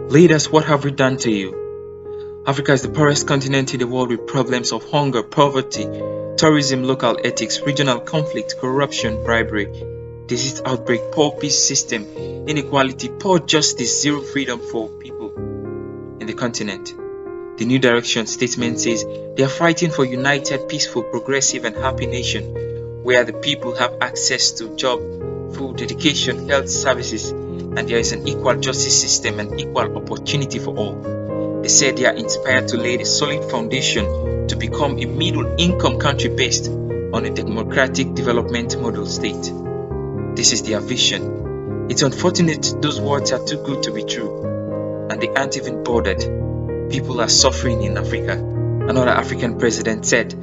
Leaders, what have we done to you? Africa is the poorest continent in the world with problems of hunger, poverty, terrorism, local ethics, regional conflict, corruption, bribery, disease outbreak, poor peace system, inequality, poor justice, zero freedom for people in the continent. The New Direction statement says they are fighting for a united, peaceful, progressive, and happy nation where the people have access to job, food, education, health services, and there is an equal justice system and equal opportunity for all. They said they are inspired to lay a solid foundation to become a middle-income country based on a democratic development model state. This is their vision. It's unfortunate those words are too good to be true, and they aren't even bothered. People are suffering in Africa. Another African president said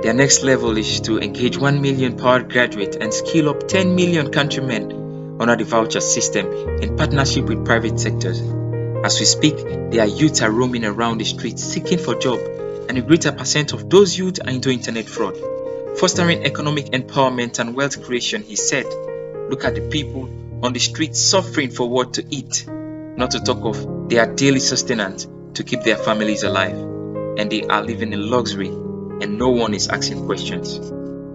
their next level is to engage 1 million power graduates and skill up 10 million countrymen under the voucher system in partnership with private sectors. As we speak, their youths are roaming around the streets seeking for jobs, and a greater percent of those youths are into internet fraud. Fostering economic empowerment and wealth creation, he said, look at the people on the streets suffering for what to eat, not to talk of their daily sustenance to keep their families alive, and they are living in luxury and no one is asking questions.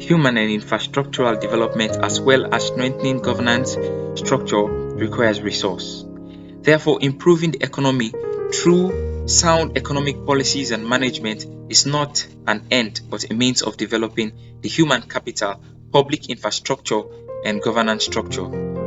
Human and infrastructural development as well as strengthening governance structure requires resource. Therefore, improving the economy through sound economic policies and management is not an end but a means of developing the human capital, public infrastructure, and governance structure.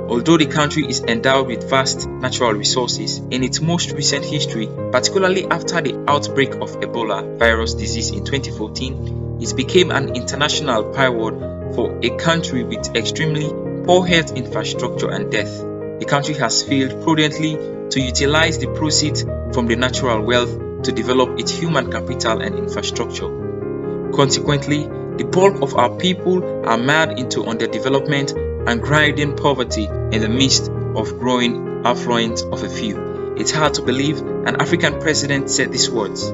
Although the country is endowed with vast natural resources, in its most recent history, particularly after the outbreak of Ebola virus disease in 2014, it became an international byword for a country with extremely poor health infrastructure and death. The country has failed prudently to utilize the proceeds from the natural wealth to develop its human capital and infrastructure. Consequently, the bulk of our people are mired into underdevelopment and grinding poverty in the midst of growing affluence of a few. It's hard to believe an African president said these words.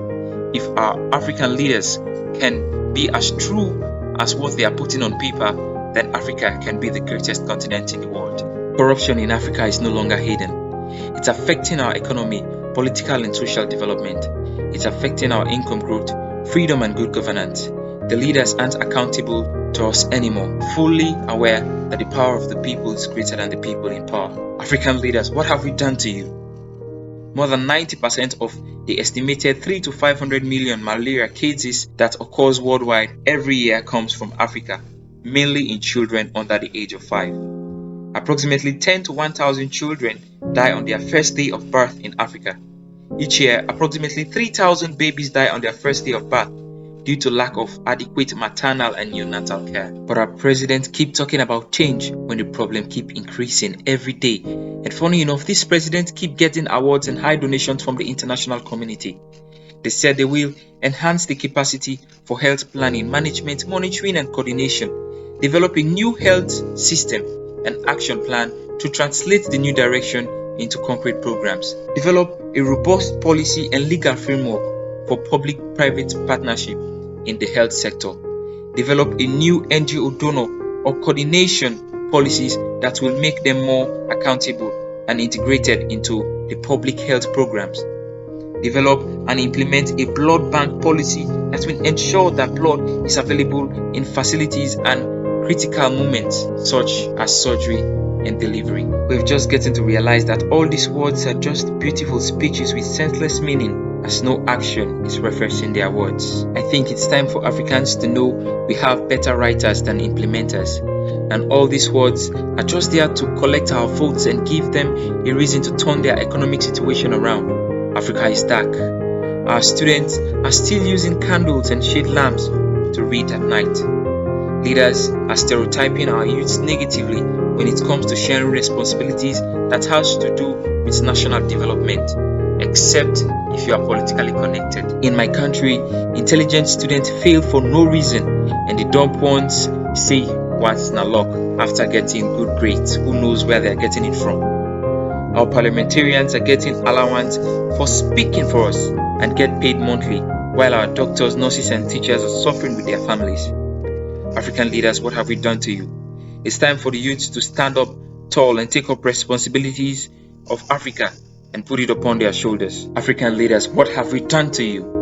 If our African leaders can be as true as what they are putting on paper, then Africa can be the greatest continent in the world. Corruption in Africa is no longer hidden. It's affecting our economy, political and social development. It's affecting our income growth, freedom and good governance. The leaders aren't accountable to us anymore, fully aware that the power of the people is greater than the people in power. African leaders, what have we done to you? More than 90% of the estimated 3 to 500 million malaria cases that occurs worldwide every year comes from Africa, mainly in children under the age of 5. Approximately 10 to 1,000 children die on their first day of birth in Africa. Each year, approximately 3,000 babies die on their first day of birth due to lack of adequate maternal and neonatal care. But our president keep talking about change when the problem keep increasing every day. And funny enough, this president keep getting awards and high donations from the international community. They said they will enhance the capacity for health planning, management, monitoring and coordination, develop a new health system and action plan to translate the new direction into concrete programs, develop a robust policy and legal framework for public-private partnership in the health sector, develop a new NGO donor or coordination policies that will make them more accountable and integrated into the public health programs, develop and implement a blood bank policy that will ensure that blood is available in facilities and critical moments such as surgery and delivery. We've just getting to realize that all these words are just beautiful speeches with senseless meaning, as no action is referencing their words. I think it's time for Africans to know we have better writers than implementers, and all these words are just there to collect our votes and give them a reason to turn their economic situation around. Africa is dark. Our students are still using candles and shade lamps to read at night. Leaders are stereotyping our youths negatively when it comes to sharing responsibilities that has to do with national development, except if you are politically connected. In my country, intelligent students fail for no reason, and the dumb ones say what's na luck after getting good grades. Who knows where they're getting it from? Our parliamentarians are getting allowance for speaking for us and get paid monthly, while our doctors, nurses and teachers are suffering with their families. African leaders, what have we done to you? It's time for the youth to stand up tall and take up responsibilities of Africa and put it upon their shoulders. African leaders, what have we done to you?